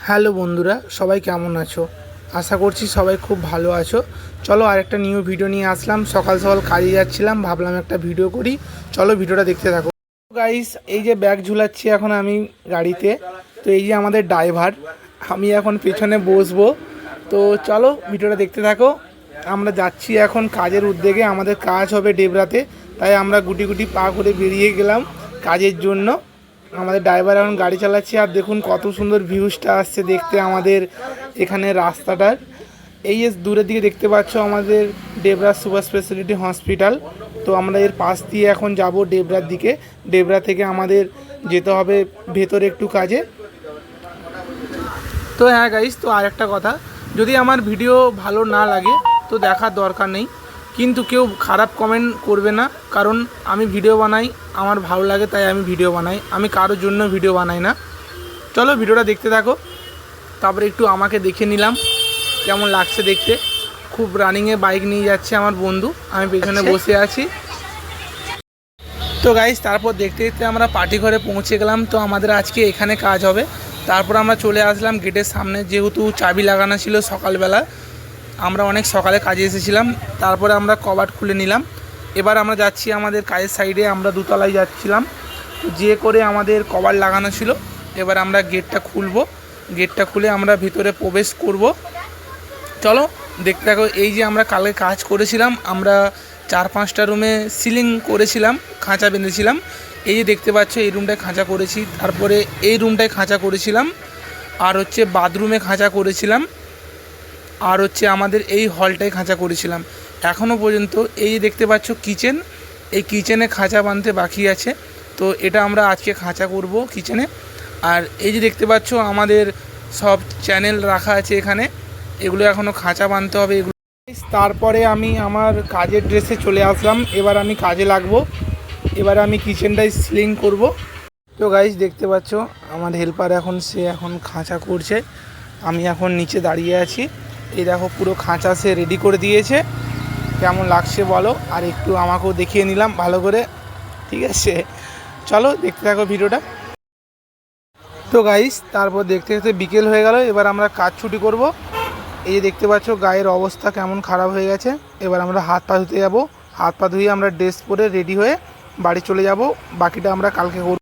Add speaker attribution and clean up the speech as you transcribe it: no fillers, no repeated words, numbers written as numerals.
Speaker 1: Hello বন্ধুরা, সবাই কেমন আছো? আশা করছি সবাই খুব ভালো আছো। চলো আরেকটা নিউ ভিডিও নিয়ে আসলাম। সকাল সকাল কাজে যাচ্ছিলাম, ভাবলাম একটা ভিডিও করি। চলো ভিডিওটা দেখতে থাকো। গাইস, এই যে ব্যাগ ঝুলাচ্ছি এখন আমি গাড়িতে। তো এই যে আমাদের ড্রাইভার, আমি এখন পেছনে বসবো। তো চলো ভিডিওটা দেখতে থাকো। আমরা যাচ্ছি এখন কাজের উদ্যোগে, আমাদের কাজ হবে ডেবরাতে। তাই আমরা গুটি গুটি পা করে বেরিয়ে গেলাম কাজের জন্য। আমাদের ড্রাইভার এখন গাড়ি চালাচ্ছে, আর দেখুন কত সুন্দর ভিউজটা আসছে দেখতে আমাদের এখানে রাস্তাটার। এই যে দূরের দিকে দেখতে পাচ্ছ আমাদের ডেবরা সুপার স্পেশালিটি হসপিটাল। তো আমরা এর পাশ দিয়ে এখন যাব ডেবরার দিকে। ডেবরা থেকে আমাদের যেতে হবে ভেতরে একটু কাজে। তো হ্যাঁ গাইস, তো আর একটা কথা, যদি আমার ভিডিও ভালো না লাগে তো দেখার দরকার নেই, কিন্তু কেউ খারাপ কমেন্ট করবে না। কারণ আমি ভিডিও বানাই, আমার ভালো লাগে তাই আমি ভিডিও বানাই, আমি কারোর জন্য ভিডিও বানাই না। চলো ভিডিওটা দেখতে থাকো। তারপরে একটু আমাকে দেখে নিলাম কেমন লাগছে দেখতে। খুব রানিংয়ে বাইক নিয়ে যাচ্ছে আমার বন্ধু, আমি পেছনে বসে আছি। তো গাইস, তারপর দেখতে দেখতে আমরা পার্টি ঘরে পৌঁছে গেলাম। তো আমাদের আজকে এখানে কাজ হবে। তারপর আমরা চলে আসলাম গেটের সামনে, যেহেতু চাবি লাগানো ছিল সকালবেলা, আমরা অনেক সকালে কাজে এসেছিলাম। তারপরে আমরা কবাট খুলে নিলাম। এবার আমরা যাচ্ছি আমাদের কাজের সাইডে, আমরা দোতলায় যাচ্ছিলাম। যে করে আমাদের কবাট লাগানো ছিল, এবার আমরা গেটটা খুলবো। গেটটা খুলে আমরা ভিতরে প্রবেশ করব। চলো দেখতে থাকো। এই যে আমরা কালকে কাজ করেছিলাম, আমরা 4-5টা রুমে সিলিং করেছিলাম, খাঁচা বেঁধেছিলাম। এই যে দেখতে পাচ্ছ এই রুমটায় খাঁচা করেছি, তারপরে এই রুমটায় খাঁচা করেছিলাম, আর হচ্ছে বাথরুমে খাঁচা করেছিলাম, আর হচ্ছে আমাদের এই হলটায় খাঁচা করেছিলাম। এখনও পর্যন্ত এই দেখতে পাচ্ছ কিচেন, এই কিচেনে খাঁচা বাঁধতে বাকি আছে। তো এটা আমরা আজকে খাঁচা করব কিচেনে। আর এই যে দেখতে পাচ্ছ আমাদের সব চ্যানেল রাখা আছে এখানে, এগুলো এখনও খাঁচা বাঁধতে হবে এগুলো। তারপরে আমি আমার কাজের ড্রেসে চলে আসলাম, এবার আমি কাজে লাগবো। এবার আমি কিচেনটাই সিলিং করব। তো গাইস দেখতে পাচ্ছ আমার হেল্পার সে এখন খাঁচা করছে, আমি এখন নিচে দাঁড়িয়ে আছি। এই দেখো পুরো খাঁচা সে রেডি করে দিয়েছে। কেমন লাগছে বলো, আর একটু আমাকেও দেখিয়ে নিলাম ভালো করে। ঠিক আছে, চলো দেখতে থাকো ভিডিওটা। তো গাইস, তারপর দেখতে দেখতে বিকেল হয়ে গেল। এবার আমরা কাজ ছুটি করব। এই যে দেখতে পাচ্ছ গায়ের অবস্থা কেমন খারাপ হয়ে গেছে। এবার আমরা হাত পা ধুতে যাব। হাত পা ধুয়ে আমরা ড্রেস পরে রেডি হয়ে বাড়ি চলে যাব। বাকিটা আমরা কালকে করব।